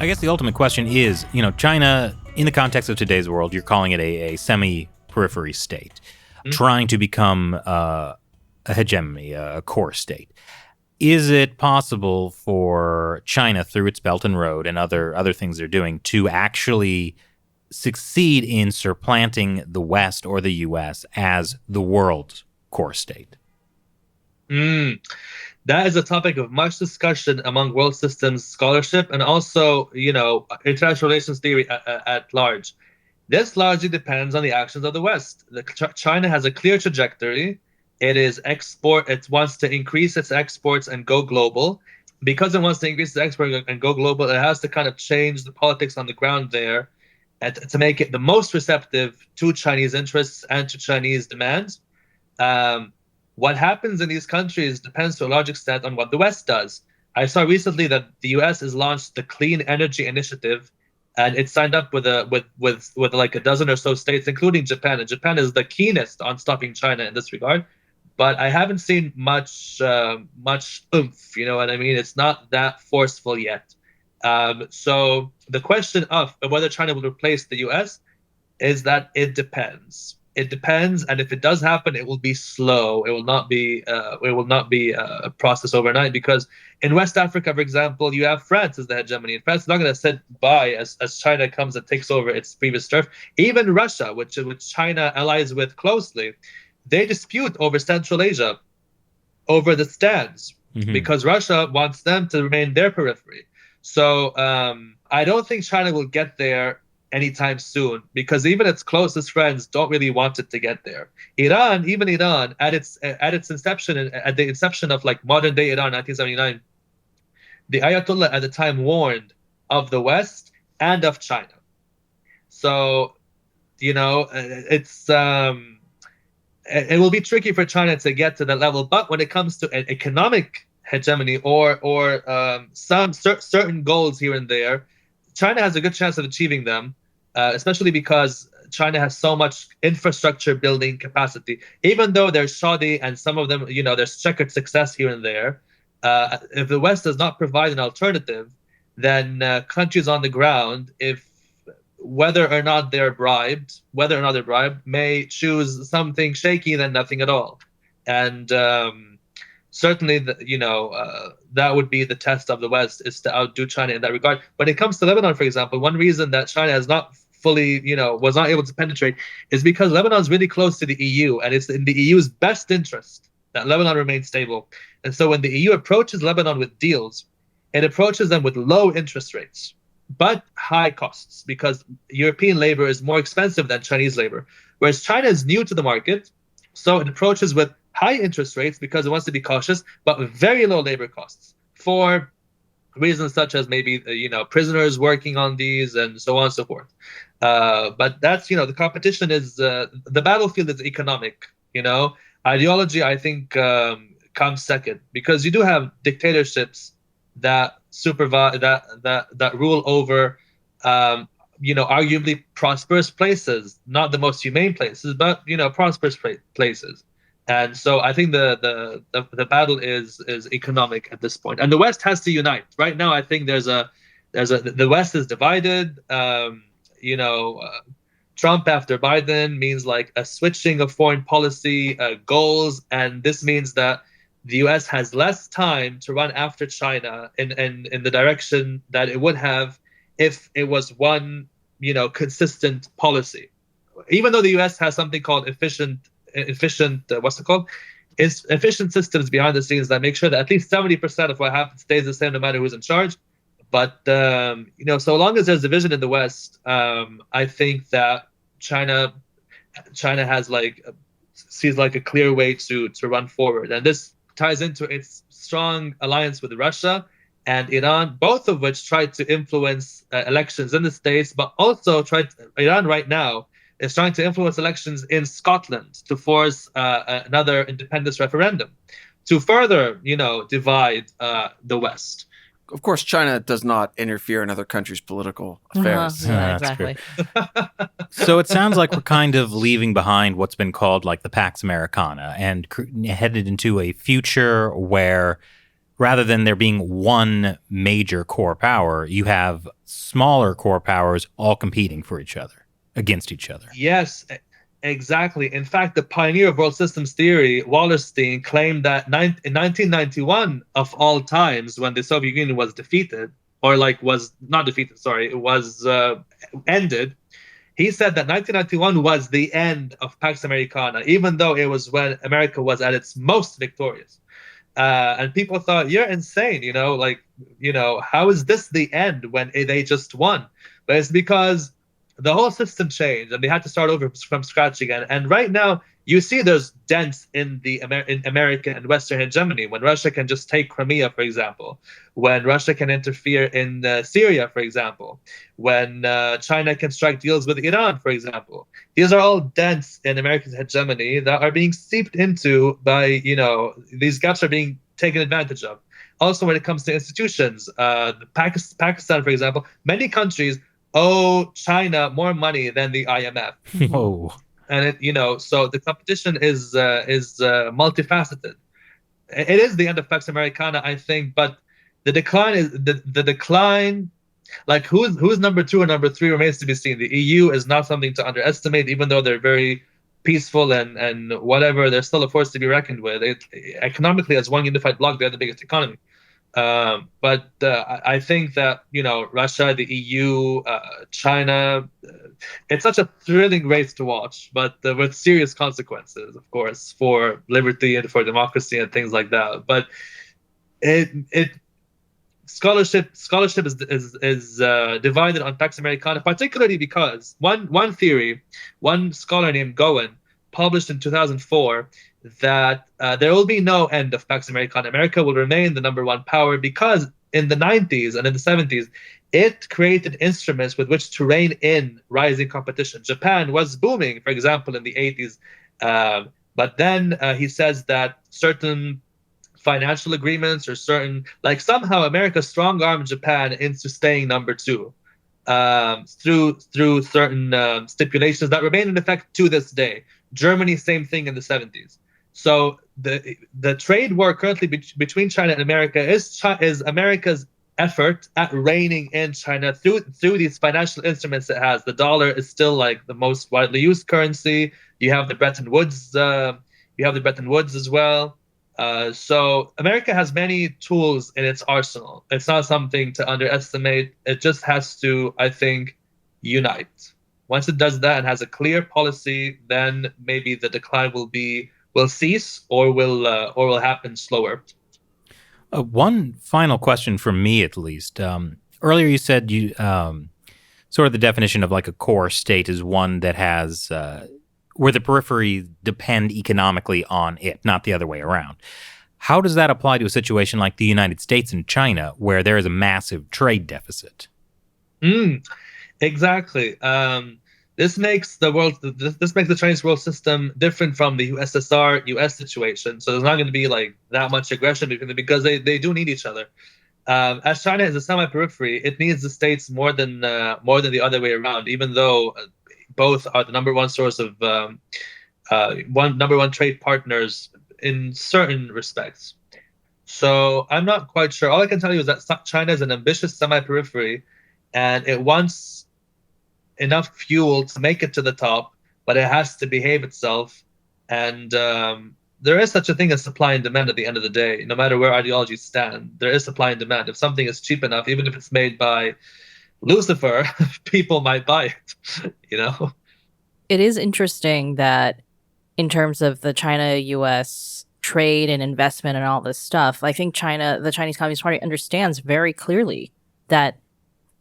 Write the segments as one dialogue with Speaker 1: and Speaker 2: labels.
Speaker 1: I guess the ultimate question is, China, in the context of today's world, you're calling it a semi-periphery state, trying to become a hegemony, a core state. Is it possible for China, through its Belt and Road and other things they're doing, to actually succeed in supplanting the West or the U.S. as the world's core state?
Speaker 2: That is a topic of much discussion among world systems scholarship and also, international relations theory at large. This largely depends on the actions of the West. China has a clear trajectory. It wants to increase its exports and go global. Because it wants to increase its export and go global, it has to kind of change the politics on the ground there and to make it the most receptive to Chinese interests and to Chinese demands. What happens in these countries depends to a large extent on what the West does. I saw recently that the U.S. has launched the Clean Energy Initiative, and it signed up with like a dozen or so states, including Japan. And Japan is the keenest on stopping China in this regard. But I haven't seen much oomph. You know what I mean? It's not that forceful yet. So the question of whether China will replace the U.S. is that it depends. It depends, and if it does happen, it will be slow. It will not be. A process overnight. Because in West Africa, for example, you have France as the hegemony, and France is not going to sit by as China comes and takes over its previous turf. Even Russia, which China allies with closely, they dispute over Central Asia, over the stands, because Russia wants them to remain their periphery. So I don't think China will get there anytime soon, because even its closest friends don't really want it to get there. Iran, at its inception, at the inception of like modern day Iran, 1979, the Ayatollah at the time warned of the West and of China. So, it will be tricky for China to get to that level. But when it comes to an economic hegemony or some certain goals here and there, China has a good chance of achieving them, especially because China has so much infrastructure building capacity. Even though they're shoddy and some of them, there's checkered success here and there, if the West does not provide an alternative, then countries on the ground, whether or not they're bribed, may choose something shaky than nothing at all. And certainly, that would be the test of the West, is to outdo China in that regard. When it comes to Lebanon, for example, one reason that China has not fully, was not able to penetrate is because Lebanon is really close to the EU, and it's in the EU's best interest that Lebanon remains stable. And so when the EU approaches Lebanon with deals, it approaches them with low interest rates, but high costs, because European labor is more expensive than Chinese labor. Whereas China is new to the market, so it approaches with high interest rates because it wants to be cautious, but with very low labor costs for reasons such as maybe prisoners working on these and so on and so forth. But that's the competition is the battlefield is economic. Ideology, I think, comes second, because you do have dictatorships that supervise that rule over arguably prosperous places, not the most humane places, but prosperous places. And so I think the battle is economic at this point, and the West has to unite. Right now, I think the West is divided. Trump after Biden means like a switching of foreign policy goals, and this means that the U.S. has less time to run after China in the direction that it would have if it was one consistent policy. Even though the U.S. has something called efficient efficient systems behind the scenes that make sure that at least 70% of what happens stays the same no matter who's in charge. But so long as there's division in the West, I think that China has sees like a clear way to run forward, and this ties into its strong alliance with Russia and Iran, both of which tried to influence elections in the States, but also Iran right now is trying to influence elections in Scotland to force another independence referendum to further, divide the West.
Speaker 3: Of course, China does not interfere in other countries' political affairs.
Speaker 4: Yeah, exactly.
Speaker 1: So it sounds like we're kind of leaving behind what's been called like the Pax Americana and headed into a future where rather than there being one major core power, you have smaller core powers all competing for each other, against each other.
Speaker 2: Yes, exactly. In fact, the pioneer of world systems theory, Wallerstein, claimed that in 1991, of all times, when the Soviet Union was defeated, or was not defeated, sorry, it was ended. He said that 1991 was the end of Pax Americana, even though it was when America was at its most victorious. And people thought, you're insane, how is this the end when they just won? But it's because the whole system changed and they had to start over from scratch again. And right now, you see there's dents in the in American and Western hegemony when Russia can just take Crimea, for example, when Russia can interfere in Syria, for example, when China can strike deals with Iran, for example. These are all dents in American hegemony that are being seeped into by, these gaps are being taken advantage of. Also, when it comes to institutions, Pakistan, for example, many countries owe China more money than the IMF.
Speaker 1: Oh.
Speaker 2: And so the competition is multifaceted. It is the end of Pax Americana, I think, but the decline is the decline. Like who's number 2 or number 3 remains to be seen. The EU is not something to underestimate, even though they're very peaceful and whatever. They're still a force to be reckoned with. Economically, as one unified bloc, they're the biggest economy. But I think that Russia, the EU, China, it's such a thrilling race to watch, but with serious consequences, of course, for liberty and for democracy and things like that. But scholarship is divided on Pax Americana, particularly because one theory, one scholar named Goen published in 2004 that there will be no end of Pax Americana. America will remain the number one power because in the 90s and in the 70s, it created instruments with which to rein in rising competition. Japan was booming, for example, in the 80s. But then he says that certain financial agreements or somehow America strong-armed Japan into staying number 2 through certain stipulations that remain in effect to this day. Germany, same thing in the 70s. So the trade war currently between China and America is America's effort at reining in China through these financial instruments it has. The dollar is still like the most widely used currency. You have the Bretton Woods. As well. So America has many tools in its arsenal. It's not something to underestimate. It just has to, I think, unite. Once it does that and has a clear policy, then maybe the decline will cease or will happen slower.
Speaker 1: One final question from me, at least. Earlier, you said you sort of the definition of like a core state is one that has where the periphery depend economically on it, not the other way around. How does that apply to a situation like the United States and China, where there is a massive trade deficit?
Speaker 2: Exactly. This makes the Chinese world system different from the USSR-US situation. So there's not going to be like that much aggression between them because they do need each other. As China is a semi-periphery, it needs the states more than the other way around. Even though both are the number one source of number one trade partners in certain respects. So I'm not quite sure. All I can tell you is that China is an ambitious semi-periphery, and it wants enough fuel to make it to the top, but it has to behave itself. And there is such a thing as supply and demand at the end of the day. No matter where ideologies stand, there is supply and demand. If something is cheap enough, even if it's made by Lucifer, people might buy it,
Speaker 4: It is interesting that in terms of the China-US trade and investment and all this stuff, I think the Chinese Communist Party understands very clearly that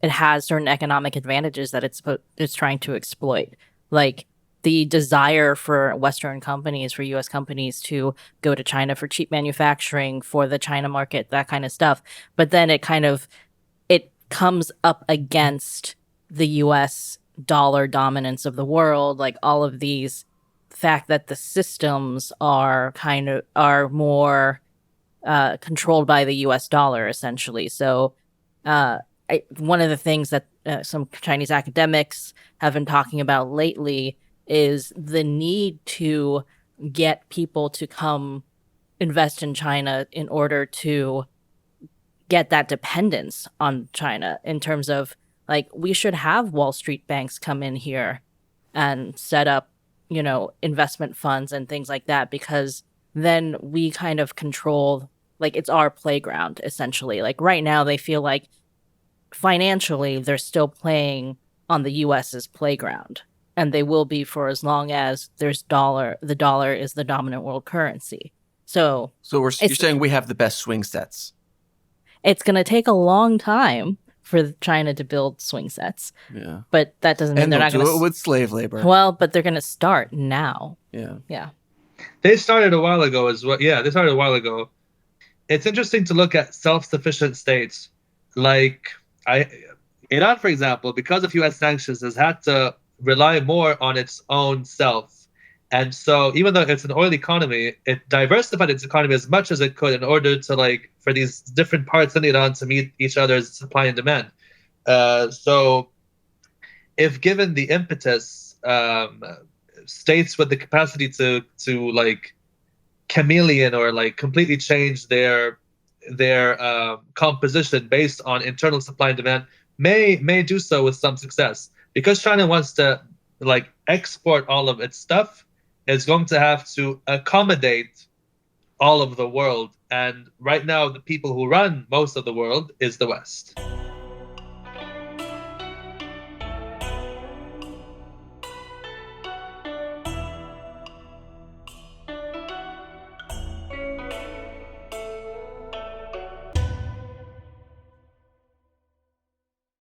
Speaker 4: it has certain economic advantages that it's trying to exploit. Like the desire for Western companies, for US companies to go to China for cheap manufacturing, for the China market, that kind of stuff. But then it comes up against the US dollar dominance of the world, like all of these fact that the systems are more controlled by the US dollar, essentially. So one of the things that some Chinese academics have been talking about lately is the need to get people to come invest in China in order to get that dependence on China in terms of like we should have Wall Street banks come in here and set up, you know, investment funds and things like that, because then we kind of control, like it's our playground essentially. Like right now they feel like financially they're still playing on the US's playground, and they will be for as long as the dollar is the dominant world currency. So
Speaker 3: you're saying we have the best swing sets.
Speaker 4: It's going to take a long time for China to build swing sets.
Speaker 3: Yeah.
Speaker 4: But that doesn't mean
Speaker 3: And
Speaker 4: they're
Speaker 3: they'll
Speaker 4: not going
Speaker 3: do
Speaker 4: to
Speaker 3: it with slave labor.
Speaker 4: Well, but they're going to start now.
Speaker 3: Yeah.
Speaker 4: Yeah.
Speaker 2: They started a while ago as well. Yeah, they started a while ago. It's interesting to look at self-sufficient states like Iran, for example, because of U.S. sanctions, has had to rely more on its own self. And so even though it's an oil economy, it diversified its economy as much as it could in order to, like, for these different parts in Iran to meet each other's supply and demand. So if given the impetus, states with the capacity to like chameleon or like completely change their composition based on internal supply and demand may do so with some success. Because China wants to like export all of its stuff, it's going to have to accommodate all of the world. And right now, the people who run most of the world is the West.